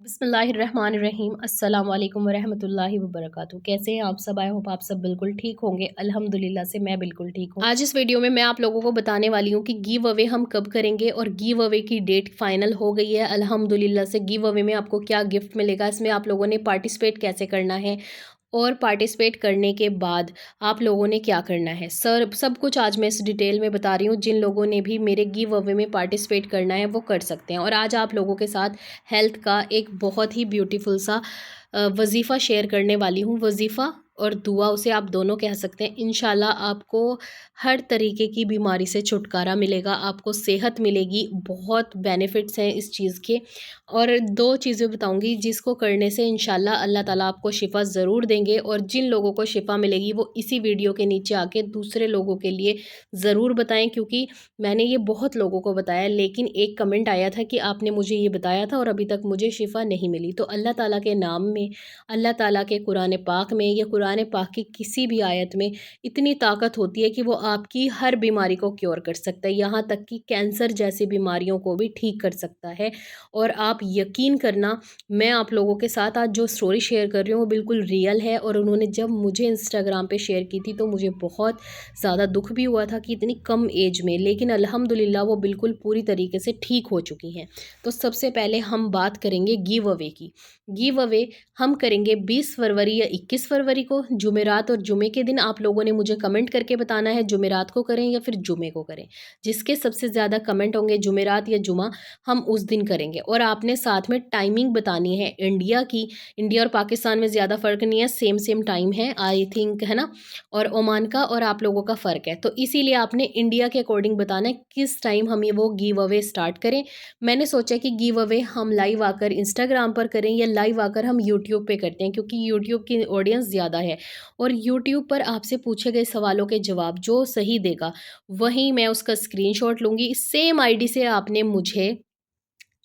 बिस्मिल्लाहिर्रहमानिर्रहीम अस्सलाम वालेकुम वरहमतुल्लाहि वबरकातुहू। कैसे हैं आप सब? आई होप आप सब बिल्कुल ठीक होंगे। अल्हम्दुलिल्लाह से मैं बिल्कुल ठीक हूँ। आज इस वीडियो में मैं आप लोगों को बताने वाली हूँ कि गिव अवे हम कब करेंगे और गिव अवे की डेट फाइनल हो गई है अल्हम्दुलिल्लाह से। गिव अवे में आपको क्या गिफ्ट मिलेगा, इसमें आप लोगों ने पार्टिसिपेट कैसे करना है और पार्टिसिपेट करने के बाद आप लोगों ने क्या करना है, सब कुछ आज मैं इस डिटेल में बता रही हूँ। जिन लोगों ने भी मेरे गिव अवे में पार्टिसिपेट करना है वो कर सकते हैं। और आज आप लोगों के साथ हेल्थ का एक बहुत ही ब्यूटीफुल सा वजीफ़ा शेयर करने वाली हूँ। वजीफ़ा और दुआ, उसे आप दोनों कह सकते हैं। इंशाल्लाह आपको हर तरीके की बीमारी से छुटकारा मिलेगा, आपको सेहत मिलेगी। बहुत बेनिफिट्स हैं इस चीज़ के। और दो चीज़ें बताऊंगी जिसको करने से इंशाल्लाह अल्लाह ताला आपको शिफ़ा ज़रूर देंगे। और जिन लोगों को शिफ़ा मिलेगी वो इसी वीडियो के नीचे आके दूसरे लोगों के लिए ज़रूर बताएं, क्योंकि मैंने ये बहुत लोगों को बताया लेकिन एक कमेंट आया था कि आपने मुझे ये बताया था और अभी तक मुझे शिफ़ा नहीं मिली। तो अल्लाह ताला के नाम में, अल्लाह ताला के कुरान पाक में या कुरान पाक की किसी भी आयत में इतनी ताकत होती है कि वो आपकी हर बीमारी को क्योर कर सकता है, यहाँ तक कि कैंसर जैसी बीमारियों को भी ठीक कर सकता है। और आप यकीन करना, मैं आप लोगों के साथ आज जो स्टोरी शेयर कर रही हूँ वो बिल्कुल रियल है। और उन्होंने जब मुझे इंस्टाग्राम पे शेयर की थी तो मुझे बहुत ज़्यादा दुख भी हुआ था कि इतनी कम एज में, लेकिन अल्हम्दुलिल्लाह वो बिल्कुल पूरी तरीके से ठीक हो चुकी हैं। तो सबसे पहले हम बात करेंगे गिव अवे की। गिव अवे हम करेंगे 20 फरवरी या 21 फरवरी को, जुमेरात और जुमे के दिन। आप लोगों ने मुझे कमेंट करके बताना है जुमेरात को करें या फिर जुमे को करें। जिसके सबसे ज़्यादा कमेंट होंगे जुमेरात या जुमा, हम उस दिन करेंगे। और आपने साथ में टाइमिंग बतानी है इंडिया की। इंडिया और पाकिस्तान में ज़्यादा फ़र्क नहीं है, सेम सेम टाइम है आई थिंक, है ना। और ओमान का और आप लोगों का फ़र्क है, तो इसीलिए आपने इंडिया के अकॉर्डिंग बताना है किस टाइम हम ये वो गिव अवे स्टार्ट करें। मैंने सोचा कि गिव अवे हम लाइव आकर इंस्टाग्राम पर करें या लाइव आकर हम यूट्यूब पे करते हैं, क्योंकि यूट्यूब की ऑडियंस ज़्यादा है। और यूट्यूब पर आपसे पूछे गए सवालों के जवाब जो सही देगा वहीं मैं उसका स्क्रीनशॉट लूँगी। सेम आईडी से आपने मुझे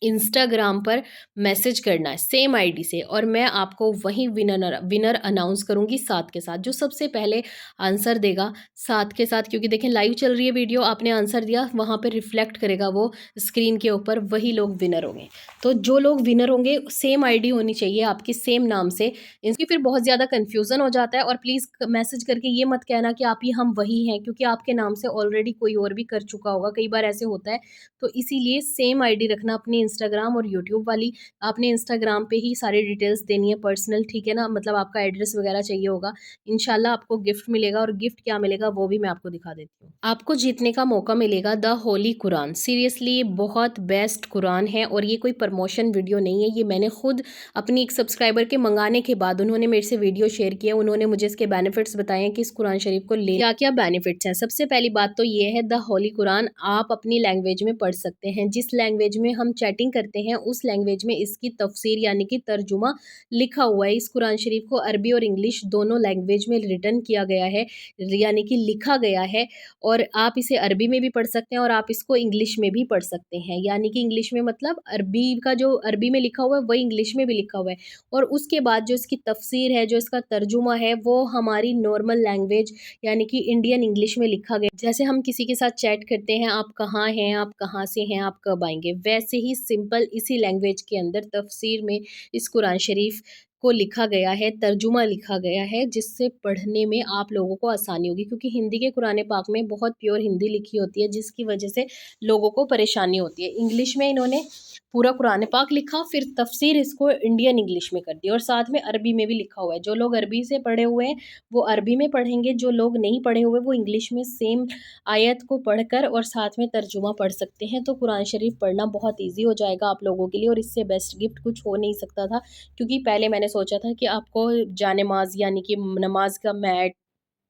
इंस्टाग्राम पर मैसेज करना है, सेम आईडी से, और मैं आपको वहीं विनर अनाउंस करूंगी साथ के साथ। जो सबसे पहले आंसर देगा साथ के साथ, क्योंकि देखें लाइव चल रही है वीडियो, आपने आंसर दिया वहाँ पे रिफ्लेक्ट करेगा वो स्क्रीन के ऊपर, वही लोग विनर होंगे। तो जो लोग विनर होंगे सेम आईडी होनी चाहिए आपकी, सेम नाम से। इसकी फिर बहुत ज़्यादा कन्फ्यूज़न हो जाता है। और प्लीज़ मैसेज करके ये मत कहना कि आप ही हम वही हैं, क्योंकि आपके नाम से ऑलरेडी कोई और भी कर चुका होगा, कई बार ऐसे होता है। तो इसीलिए सेम आईडी रखना अपनी इंस्टाग्राम और यूट्यूब वाली। आपने इंस्टाग्राम पे ही सारी डिटेल्स देनी है पर्सनल, ठीक है ना, मतलब आपका एड्रेस वगैरह चाहिए होगा। इंशाल्लाह आपको गिफ्ट मिलेगा, और गिफ्ट क्या मिलेगा वो भी मैं आपको दिखा देती हूँ। आपको जीतने का मौका मिलेगा द होली कुरान। सीरियसली बहुत बेस्ट कुरान है, और ये कोई प्रमोशन वीडियो नहीं है, ये मैंने खुद अपनी एक सब्सक्राइबर के मंगाने के बाद उन्होंने मेरे से वीडियो शेयर किया, उन्होंने मुझे इसके बेनिफिट्स बताए हैं कि इस कुरान शरीफ को ले क्या क्या बेनिफिट्स हैं। सबसे पहली बात तो ये है, द होली कुरान आप अपनी लैंग्वेज में पढ़ सकते हैं। जिस लैंग्वेज में हम चैटिंग करते हैं उस लैंग्वेज में इसकी तफसीर यानी कि तर्जुमा लिखा हुआ है। इस कुरान शरीफ को अरबी और इंग्लिश दोनों लैंग्वेज में रिटन किया गया है, यानी कि लिखा गया है। और आप इसे अरबी में भी पढ़ सकते हैं और आप इसको इंग्लिश में भी पढ़ सकते हैं, यानी कि इंग्लिश में मतलब अरबी का जो अरबी में लिखा हुआ है वही इंग्लिश में भी लिखा हुआ है। और उसके बाद जो इसकी तफसीर है, जो इसका तर्जुमा है, वो हमारी नॉर्मल लैंग्वेज यानी कि इंडियन इंग्लिश में लिखा गया। जैसे हम किसी के साथ चैट करते हैं, आप कहाँ हैं, आप कहाँ से हैं, आप कब आएंगे, वैसे ही सिंपल इसी लैंग्वेज के अंदर तफसीर में इस कुरान शरीफ को लिखा गया है, तर्जुमा लिखा गया है, जिससे पढ़ने में आप लोगों को आसानी होगी। क्योंकि हिंदी के कुरान पाक में बहुत प्योर हिंदी लिखी होती है, जिसकी वजह से लोगों को परेशानी होती है। इंग्लिश में इन्होंने पूरा कुरान पाक लिखा, फिर तफसीर इसको इंडियन इंग्लिश में कर दी, और साथ में अरबी में भी लिखा हुआ है। जो लोग अरबी से पढ़े हुए हैं वो अरबी में पढ़ेंगे, जो लोग नहीं पढ़े हुए वो इंग्लिश में सेम आयत को पढ़कर और साथ में तर्जुमा पढ़ सकते हैं। तो कुरान शरीफ पढ़ना बहुत ईजी हो जाएगा आप लोगों के लिए, और इससे बेस्ट गिफ्ट कुछ हो नहीं सकता था। क्योंकि पहले मैंने सोचा था कि आपको जानेमाज यानी कि नमाज का मैट,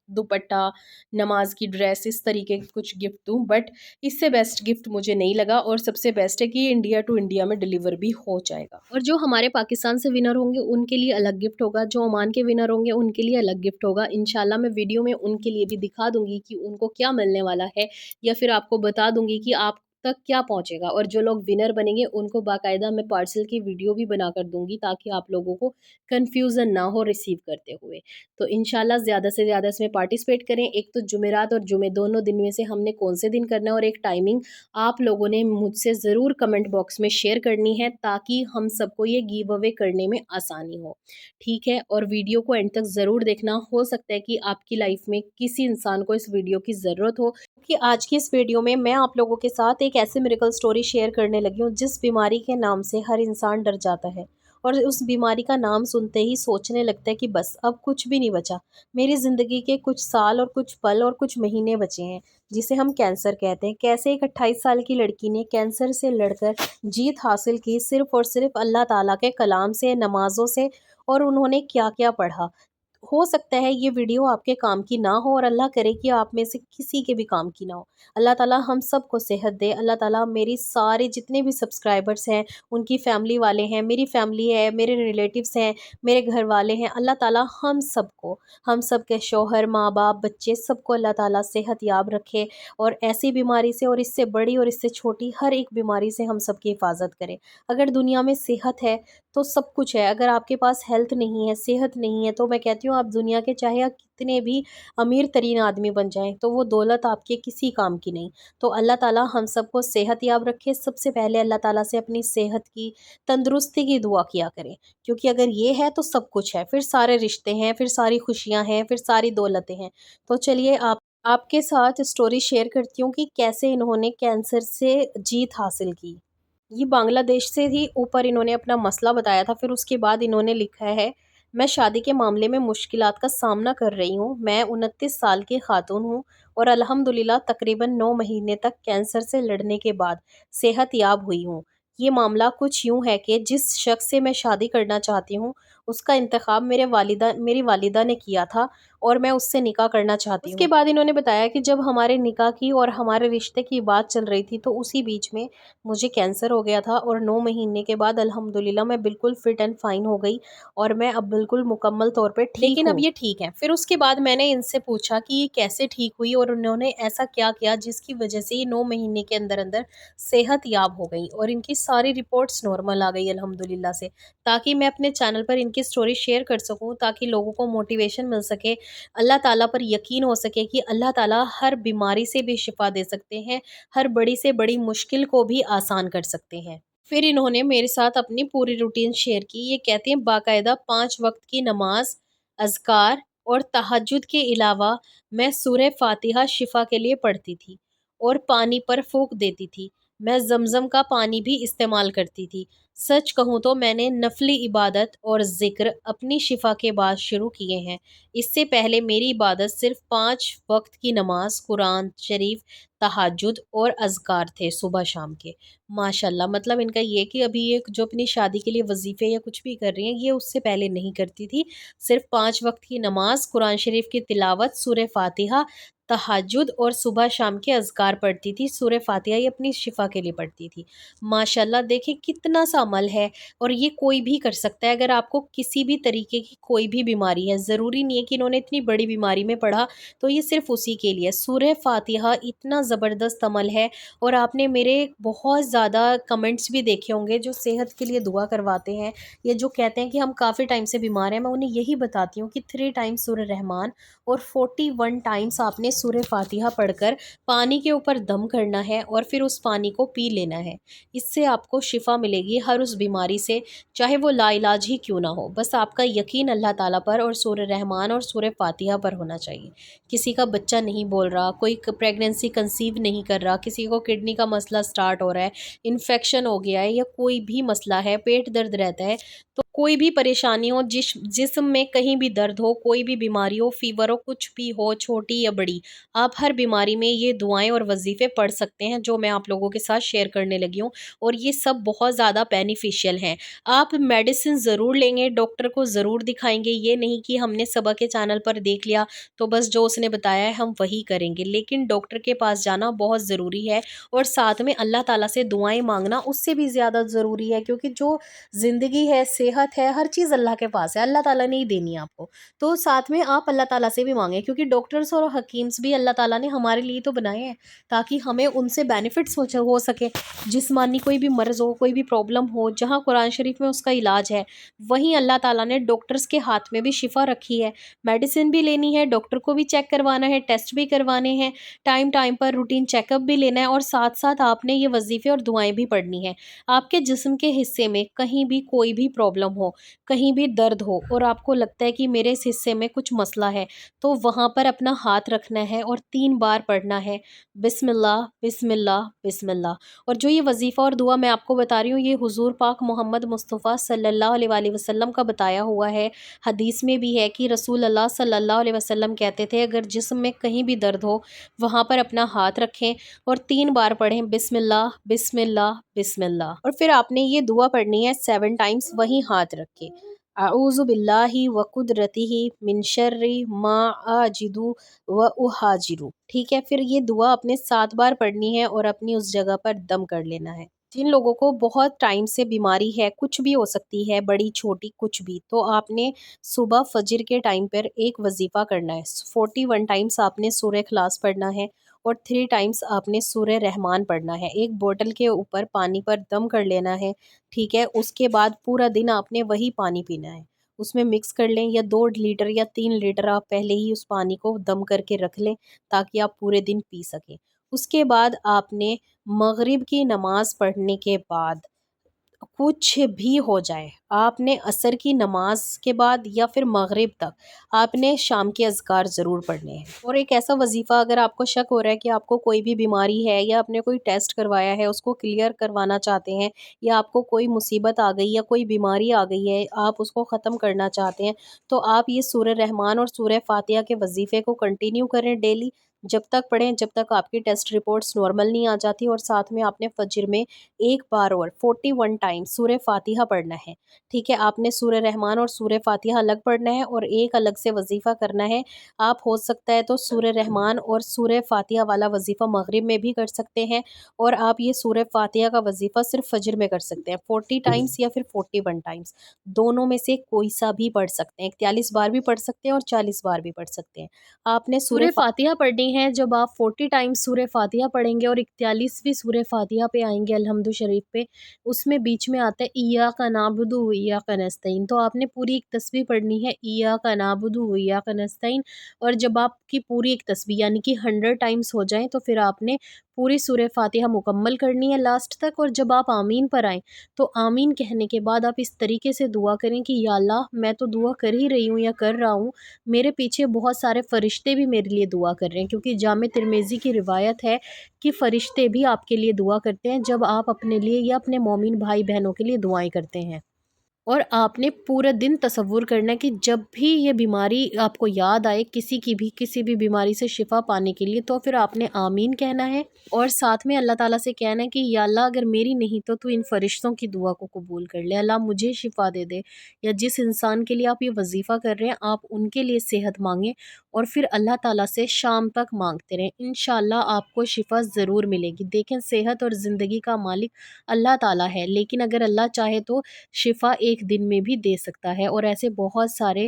दुपट्टा, नमाज की ड्रेस, इस तरीके के कुछ गिफ्ट दूं, बट इससे बेस्ट गिफ्ट मुझे नहीं लगा। और सबसे बेस्ट है कि ये इंडिया टू इंडिया में डिलीवर भी हो जाएगा। और जो हमारे पाकिस्तान से विनर होंगे उनके लिए अलग गिफ्ट होगा, जो ओमान के विनर होंगे उनके लिए अलग गिफ्ट होगा। इंशाल्लाह मैं वीडियो में उनके लिए भी दिखा दूंगी कि उनको क्या मिलने वाला है, या फिर आपको बता दूंगी कि आप तक क्या पहुंचेगा, और जो लोग विनर बनेंगे उनको बाकायदा मैं पार्सल की वीडियो भी बना कर दूंगी ताकि आप लोगों को कन्फ्यूज़न ना हो रिसीव करते हुए। तो इंशाल्लाह ज़्यादा से ज़्यादा इसमें पार्टिसिपेट करें। एक तो जुमेरात और जुमे दोनों दिन में से हमने कौन से दिन करना है और एक टाइमिंग आप लोगों ने मुझसे ज़रूर कमेंट बॉक्स में शेयर करनी है ताकि हम सबको ये गिव अवे करने में आसानी हो। ठीक है, और वीडियो को एंड तक ज़रूर देखना। हो सकता है कि आपकी लाइफ में किसी इंसान को इस वीडियो की ज़रूरत हो, कि आज की इस वीडियो में मैं आप लोगों के साथ एक ऐसी मिरेकल स्टोरी शेयर करने लगी हूँ जिस बीमारी के नाम से हर इंसान डर जाता है और उस बीमारी का नाम सुनते ही सोचने लगता है कि बस अब कुछ भी नहीं बचा, मेरी ज़िंदगी के कुछ साल और कुछ पल और कुछ महीने बचे हैं, जिसे हम कैंसर कहते हैं। कैसे एक 28 साल की लड़की ने कैंसर से लड़कर जीत हासिल की, सिर्फ और सिर्फ अल्लाह ताला के कलाम से, नमाज़ों से, और उन्होंने क्या क्या पढ़ा। हो सकता है ये वीडियो आपके काम की ना हो और अल्लाह करे कि आप में से किसी के भी काम की ना हो। अल्लाह ताला हम सबको सेहत दे। अल्लाह ताला मेरी सारे जितने भी सब्सक्राइबर्स हैं, उनकी फैमिली वाले हैं, मेरी फैमिली है, मेरे रिलेटिव्स हैं, मेरे घर वाले हैं, अल्लाह ताला हम सबको, हम सब के शौहर, माँ बाप, बच्चे, सबको अल्लाह ताला सेहत याब रखे और ऐसी बीमारी से और इससे बड़ी और इससे छोटी हर एक बीमारी से हम सबकी हिफाजत करे। अगर दुनिया में सेहत है तो सब कुछ है। अगर आपके पास हेल्थ नहीं है, सेहत नहीं है, तो मैं कहती हूँ आप दुनिया के चाहे आप कितने भी अमीर तरीन आदमी बन जाएं तो वो दौलत आपके किसी काम की नहीं। तो अल्लाह ताला हम सबको सेहत याब रखे। सबसे पहले अल्लाह ताला से अपनी सेहत की, तंदुरुस्ती की दुआ किया करें, क्योंकि अगर ये है तो सब कुछ है, फिर सारे रिश्ते हैं, फिर सारी खुशियाँ हैं, फिर सारी दौलतें हैं। तो चलिए आपके साथ स्टोरी शेयर करती हूँ कि कैसे इन्होंने कैंसर से जीत हासिल की। ये बांग्लादेश से ही ऊपर इन्होंने अपना मसला बताया था। फिर उसके बाद इन्होंने लिखा है, मैं शादी के मामले में मुश्किलात का सामना कर रही हूँ। मैं 29 साल की खातून हूँ और अल्हम्दुलिल्लाह तकरीबन 9 महीने तक कैंसर से लड़ने के बाद सेहत याब हुई हूँ। ये मामला कुछ यूँ है कि जिस शख्स से मैं शादी करना चाहती हूँ उसका इंतखाब मेरी वालिदा ने किया था और मैं उससे निकाह करना चाहती हूँ। उसके बाद इन्होंने बताया कि जब हमारे निकाह की और हमारे रिश्ते की बात चल रही थी तो उसी बीच में मुझे कैंसर हो गया था और 9 महीने के बाद अल्हम्दुलिल्लाह मैं बिल्कुल फिट एंड फाइन हो गई और मैं अब बिल्कुल मुकम्मल तौर पे ठीक हूँ। लेकिन अब ये ठीक है। फिर उसके बाद मैंने इनसे पूछा कि ये कैसे ठीक हुई और उन्होंने ऐसा क्या किया जिसकी वजह से ये 9 महीने के अंदर अंदर सेहत याब हो गई और इनकी सारी रिपोर्ट्स नॉर्मल आ गई अल्हम्दुलिल्लाह से, ताकि मैं अपने चैनल पर इनकी स्टोरी शेयर कर सकूँ, ताकि लोगों को मोटिवेशन मिल सके, अल्लाह ताला पर यकीन हो सके कि अल्लाह ताला हर बीमारी से भी शिफा दे सकते हैं, हर बड़ी से बड़ी मुश्किल को भी आसान कर सकते हैं। फिर इन्होंने मेरे साथ अपनी पूरी रूटीन शेयर की। ये कहती हैं बाकायदा 5 वक़्त की नमाज़, अज़कार और तहज्जुद के अलावा मैं सूरह फ़ातिहा शिफ़ा के लिए पढ़ती थी और पानी पर फूँक देती थी। मैं ज़मज़म का पानी भी इस्तेमाल करती थी। सच कहूँ तो मैंने नफ़ली इबादत और ज़िक्र अपनी शिफ़ा के बाद शुरू किए हैं। इससे पहले मेरी इबादत सिर्फ़ 5 वक़्त की नमाज़, कुरान शरीफ, तहज्जुद और अज़कार थे सुबह शाम के। माशाल्लाह, मतलब इनका ये कि अभी ये जो अपनी शादी के लिए वज़ीफ़े या कुछ भी कर रही हैं, ये उससे पहले नहीं करती थी। सिर्फ़ 5 वक़्त की नमाज़, कुरान शरीफ की तिलावत, सूरह फ़ातिहा, तहज्जुद और सुबह शाम के अज़कार पढ़ती थी। सूरह फ़ातिहा ये अपनी शिफ़ा के लिए पढ़ती थी। माशाल्लाह, देखिए कितना सा अमल है और ये कोई भी कर सकता है। अगर आपको किसी भी तरीके की कोई भी बीमारी है, ज़रूरी नहीं है कि इन्होंने इतनी बड़ी बीमारी में पढ़ा, तो ये सिर्फ़ उसी के लिए। सूरह फ़ातिहा इतना ज़बरदस्त अमल है और आपने मेरे बहुत ज़्यादा कमेंट्स भी देखे होंगे जो सेहत के लिए दुआ करवाते हैं, ये जो कहते हैं कि हम काफ़ी टाइम से बीमार हैं। मैं उन्हें यही बताती हूँ कि 3 टाइम्स सूरह रहमान और 41 टाइम्स आपने सूरह फ़ातिहा पढ़कर पानी के ऊपर दम करना है और फिर उस पानी को पी लेना है। इससे आपको शिफ़ा मिलेगी हर उस बीमारी से, चाहे वो लाइलाज ही क्यों ना हो। बस आपका यकीन अल्लाह ताला पर और सूरह रहमान और सूरह फ़ातिहा पर होना चाहिए। किसी का बच्चा नहीं बोल रहा, कोई प्रेगनेंसी कंसीव नहीं कर रहा, किसी को किडनी का मसला स्टार्ट हो रहा है, इन्फेक्शन हो गया है या कोई भी मसला है, पेट दर्द रहता है, तो कोई भी परेशानी हो, जिस्म में कहीं भी दर्द हो, कोई भी बीमारी हो, फीवर हो, कुछ भी हो, छोटी या बड़ी, आप हर बीमारी में ये दुआएं और वजीफ़े पढ़ सकते हैं जो मैं आप लोगों के साथ शेयर करने लगी हूँ और ये सब बहुत ज़्यादा बेनिफिशियल हैं। आप मेडिसिन ज़रूर लेंगे, डॉक्टर को ज़रूर दिखाएंगे, ये नहीं कि हमने सबा के चैनल पर देख लिया तो बस जो उसने बताया है हम वही करेंगे, लेकिन डॉक्टर के पास जाना बहुत ज़रूरी है और साथ में अल्लाह ताला से دعائیں مانگنا اس سے بھی زیادہ ضروری ہے، کیونکہ جو زندگی ہے، صحت ہے، ہر چیز اللہ کے پاس ہے، اللہ تعالیٰ نے ہی دینی ہے آپ کو۔ تو ساتھ میں آپ اللہ تعالیٰ سے بھی مانگیں، کیونکہ ڈاکٹرس اور حکیمس بھی اللہ تعالیٰ نے ہمارے لیے تو بنائے ہیں تاکہ ہمیں ان سے بینیفٹس ہو سکے۔ جسمانی کوئی بھی مرض ہو، کوئی بھی پرابلم ہو، جہاں قرآن شریف میں اس کا علاج ہے، وہیں اللہ تعالیٰ نے ڈاکٹرس کے ہاتھ میں بھی شفا رکھی ہے۔ میڈیسن بھی لینی ہے، ڈاکٹر کو بھی چیک کروانا ہے، ٹیسٹ بھی کروانے ہیں، ٹائم پر روٹین چیک اپ بھی لینا ہے، اور ساتھ ساتھ آپ نے یہ وظیفے اور دعائیں بھی پڑھنی ہے۔ آپ کے جسم کے حصے میں کہیں بھی کوئی بھی پرابلم ہو، کہیں بھی درد ہو، اور آپ کو لگتا ہے کہ میرے اس حصے میں کچھ مسئلہ ہے، تو وہاں پر اپنا ہاتھ رکھنا ہے اور 3 بار پڑھنا ہے، بسم اللہ بسم اللہ بسم اللہ۔ اور جو یہ وظیفہ اور دعا میں آپ کو بتا رہی ہوں، یہ حضور پاک محمد مصطفیٰ صلی اللہ علیہ وآلہ وسلم کا بتایا ہوا ہے۔ حدیث میں بھی ہے کہ رسول اللہ صلی اللہ علیہ وسلم کہتے تھے اگر جسم میں کہیں بھی درد ہو، وہاں پر اپنا ہاتھ رکھیں اور 3 بار پڑھیں، بسم اللہ بسم اللہ بسم اللہ۔ اور پھر آپ نے یہ دعا پڑھنی ہے 7 ٹائمز وہیں ہاتھ رکھ کے، اعوذ باللہ و قدرتہ من شر ما اجد و احاجر۔ ٹھیک ہے، پھر یہ دعا آپ نے 7 بار پڑھنی ہے اور اپنی اس جگہ پر دم کر لینا ہے۔ جن لوگوں کو بہت ٹائم سے بیماری ہے، کچھ بھی ہو سکتی ہے، بڑی چھوٹی کچھ بھی، تو آپ نے صبح فجر کے ٹائم پر ایک وظیفہ کرنا ہے، 41 ٹائمز آپ نے سورہ اخلاص پڑھنا ہے اور 3 ٹائمز آپ نے سورہ رحمان پڑھنا ہے۔ ایک بوٹل کے اوپر پانی پر دم کر لینا ہے، ٹھیک ہے۔ اس کے بعد پورا دن آپ نے وہی پانی پینا ہے، اس میں مکس کر لیں، یا 2 لیٹر یا 3 لیٹر آپ پہلے ہی اس پانی کو دم کر کے رکھ لیں تاکہ آپ پورے دن پی سکیں۔ اس کے بعد آپ نے مغرب کی نماز پڑھنے کے بعد کچھ بھی ہو جائے، آپ نے عصر کی نماز کے بعد یا پھر مغرب تک آپ نے شام کے اذکار ضرور پڑھنے ہیں۔ اور ایک ایسا وظیفہ اگر آپ کو شک ہو رہا ہے کہ آپ کو کوئی بھی بیماری ہے یا آپ نے کوئی ٹیسٹ کروایا ہے اس کو کلیئر کروانا چاہتے ہیں، یا آپ کو کوئی مصیبت آ گئی یا کوئی بیماری آ گئی ہے، آپ اس کو ختم کرنا چاہتے ہیں، تو آپ یہ سورہ رحمان اور سورہ فاتحہ کے وظیفے کو کنٹینیو کریں ڈیلی، جب تک پڑھیں جب تک آپ کی ٹیسٹ رپورٹس نارمل نہیں آ جاتی۔ اور ساتھ میں آپ نے فجر میں ایک بار اور 41 ٹائم سورہ فاتحہ پڑھنا ہے، ٹھیک ہے۔ آپ نے سورہ رحمان اور سورہ فاتحہ الگ پڑھنا ہے اور ایک الگ سے وظیفہ کرنا ہے۔ آپ ہو سکتا ہے تو سورہ رحمان اور سورہ فاتحہ والا وظیفہ مغرب میں بھی کر سکتے ہیں، اور آپ یہ سورہ فاتحہ کا وظیفہ صرف فجر میں کر سکتے ہیں، 40 ٹائمز یا پھر 41 ٹائمز، دونوں میں سے کوئی سا بھی پڑھ سکتے ہیں، 41 بار بھی پڑھ سکتے ہیں اور 40 بار بھی پڑھ سکتے ہیں۔ آپ نے سورہ فاتحہ پڑھنی ہے، جب آپ 40 ٹائمز سورہ فاتحہ پڑھیں گے اور 41ویں سورہ فاتحہ پہ آئیں گے الحمد شریف پہ، اس میں بیچ میں آتا ہے ایاک نعبد و ایاک نستعین، تو آپ نے پوری ایک تسبیح پڑھنی ہے، ایاک نعبد و ایاک نستعین۔ اور جب آپ کی پوری ایک تسبیح یعنی کہ 100 ٹائمز ہو جائیں تو پھر آپ نے پوری سورہ فاتحہ مکمل کرنی ہے لاسٹ تک، اور جب آپ آمین پر آئیں تو آمین کہنے کے بعد آپ اس طریقے سے دعا کریں کہ یا اللہ میں تو دعا کر ہی رہی ہوں یا کر رہا ہوں، میرے پیچھے بہت سارے فرشتے بھی میرے لیے دعا کر رہے ہیں، کیونکہ جامع ترمذی کی روایت ہے کہ فرشتے بھی آپ کے لیے دعا کرتے ہیں جب آپ اپنے لیے یا اپنے مومن بھائی بہنوں کے لیے دعائیں کرتے ہیں۔ اور آپ نے پورا دن تصور کرنا ہے کہ جب بھی یہ بیماری آپ کو یاد آئے، کسی بھی بیماری سے شفا پانے کے لیے، تو پھر آپ نے آمین کہنا ہے، اور ساتھ میں اللہ تعالیٰ سے کہنا ہے کہ یا اللہ اگر میری نہیں تو ان فرشتوں کی دعا کو قبول کر لے، اللہ مجھے شفا دے دے، یا جس انسان کے لیے آپ یہ وظیفہ کر رہے ہیں آپ ان کے لیے صحت مانگیں، اور پھر اللہ تعالیٰ سے شام تک مانگتے رہیں، انشاءاللہ آپ کو شفا ضرور ملے گی۔ دیکھیں صحت اور زندگی کا مالک اللہ تعالیٰ ہے، لیکن اگر اللہ چاہے تو شفا ایک دن میں بھی دے سکتا ہے، اور ایسے بہت سارے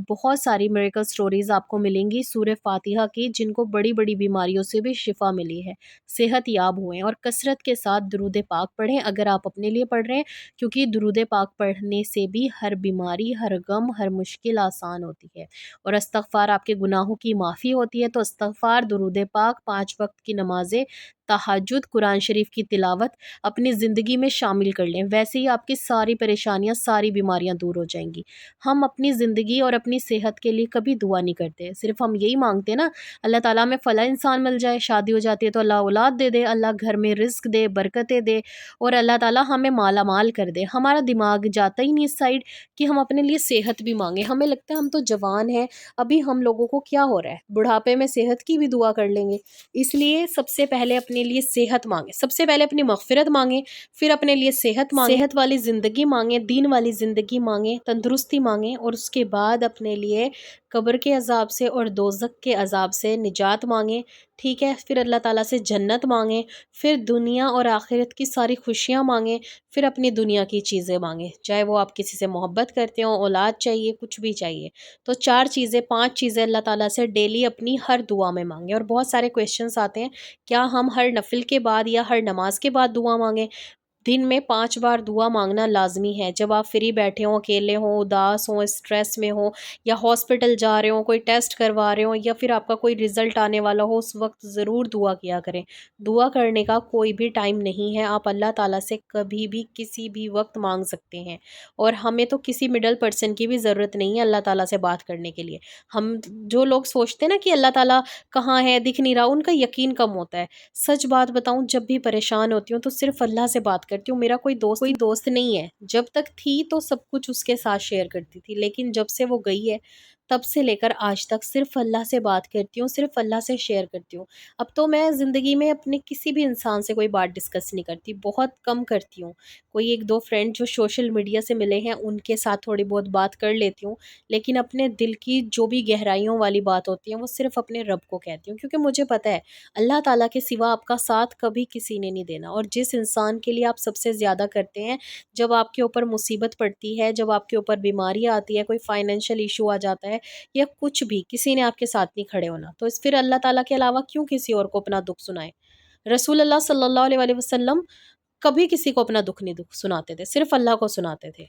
بہت ساری میریکل سٹوریز آپ کو ملیں گی سورہ فاتحہ کی، جن کو بڑی بڑی بیماریوں سے بھی شفا ملی ہے، صحت یاب ہوئے ہیں۔ اور کثرت کے ساتھ درود پاک پڑھیں اگر آپ اپنے لیے پڑھ رہے ہیں، کیونکہ درود پاک پڑھنے سے بھی ہر بیماری، ہر غم، ہر مشکل آسان ہوتی ہے، اور استغفار آپ کے گناہوں کی معافی ہوتی ہے۔ تو استغفار، درود پاک، 5 وقت کی نمازیں، تہجد، قرآن شریف کی تلاوت اپنی زندگی میں شامل کر لیں، ویسے ہی آپ کی ساری پریشانیاں، ساری بیماریاں دور ہو جائیں گی۔ ہم اپنی زندگی اور اپنی صحت کے لیے کبھی دعا نہیں کرتے، صرف ہم یہی مانگتے نا اللہ تعالیٰ میں فلاں انسان مل جائے، شادی ہو جاتی ہے تو اللہ اولاد دے دے، اللہ گھر میں رزق دے، برکتیں دے، اور اللہ تعالیٰ ہمیں مالا مال کر دے۔ ہمارا دماغ جاتا ہی نہیں اس سائڈ کہ ہم اپنے لیے صحت بھی مانگیں، ہمیں لگتا ہے ہم تو جوان ہیں، ابھی ہم لوگوں کو کیا ہو رہا ہے، بڑھاپے میں صحت کی بھی دعا کر لیں گے۔ اس لیے سب سے پہلے اپنے لیے صحت مانگیں، سب سے پہلے اپنی مغفرت مانگیں، پھر اپنے لیے صحت مانگیں، صحت والی زندگی مانگیں، دین والی زندگی مانگیں، تندرستی مانگیں، اور اس کے بعد اپنے لیے قبر کے عذاب سے اور دوزخ کے عذاب سے نجات مانگیں، ٹھیک ہے، پھر اللہ تعالیٰ سے جنت مانگیں، پھر دنیا اور آخرت کی ساری خوشیاں مانگیں، پھر اپنی دنیا کی چیزیں مانگیں، چاہے وہ آپ کسی سے محبت کرتے ہوں، اولاد چاہیے، کچھ بھی چاہیے، تو 4 چیزیں 5 چیزیں اللہ تعالیٰ سے ڈیلی اپنی ہر دعا میں مانگیں۔ اور بہت سارے کویشچنس آتے ہیں، کیا ہم ہر نفل کے بعد یا ہر نماز کے بعد دعا مانگیں؟ دن میں 5 بار دعا مانگنا لازمی ہے، جب آپ فری بیٹھے ہوں، اکیلے ہوں، اداس ہوں، اسٹریس میں ہوں، یا ہاسپٹل جا رہے ہوں، کوئی ٹیسٹ کروا رہے ہوں، یا پھر آپ کا کوئی رزلٹ آنے والا ہو، اس وقت ضرور دعا کیا کریں۔ دعا کرنے کا کوئی بھی ٹائم نہیں ہے، آپ اللہ تعالیٰ سے کبھی بھی کسی بھی وقت مانگ سکتے ہیں، اور ہمیں تو کسی مڈل پرسن کی بھی ضرورت نہیں ہے اللہ تعالیٰ سے بات کرنے کے لیے۔ ہم جو لوگ سوچتے ہیں نا کہ اللہ تعالیٰ کہاں ہے، دکھ نہیں رہا، ان کا یقین کم ہوتا ہے۔ سچ بات بتاؤں، جب بھی پریشان ہوتی ہوں تو صرف اللہ سے بات کرتی ہوں، میرا کوئی دوست نہیں ہے۔ جب تک تھی تو سب کچھ اس کے ساتھ شیئر کرتی تھی، لیکن جب سے وہ گئی ہے تب سے لے کر آج تک صرف اللہ سے بات کرتی ہوں، صرف اللہ سے شیئر کرتی ہوں۔ اب تو میں زندگی میں اپنے کسی بھی انسان سے کوئی بات ڈسکس نہیں کرتی، بہت کم کرتی ہوں۔ کوئی 1 2 فرینڈ جو سوشل میڈیا سے ملے ہیں ان کے ساتھ تھوڑی بہت بات کر لیتی ہوں، لیکن اپنے دل کی جو بھی گہرائیوں والی بات ہوتی ہیں وہ صرف اپنے رب کو کہتی ہوں، کیونکہ مجھے پتہ ہے اللہ تعالیٰ کے سوا آپ کا ساتھ کبھی کسی نے نہیں دینا۔ اور جس انسان کے لیے آپ سب سے زیادہ کرتے ہیں، جب آپ کے اوپر مصیبت پڑتی ہے، جب آپ کے اوپر بیماری آتی ہے، کوئی فائنینشیل ایشو آ جاتا ہے، یا کچھ بھی، کسی نے آپ کے ساتھ نہیں کھڑے ہونا، تو پھر اللہ تعالیٰ کے علاوہ کیوں کسی اور کو اپنا دکھ سنائے؟ رسول اللہ صلی اللہ علیہ وسلم کبھی کسی کو اپنا دکھ نہیں سناتے تھے، صرف اللہ کو سناتے تھے۔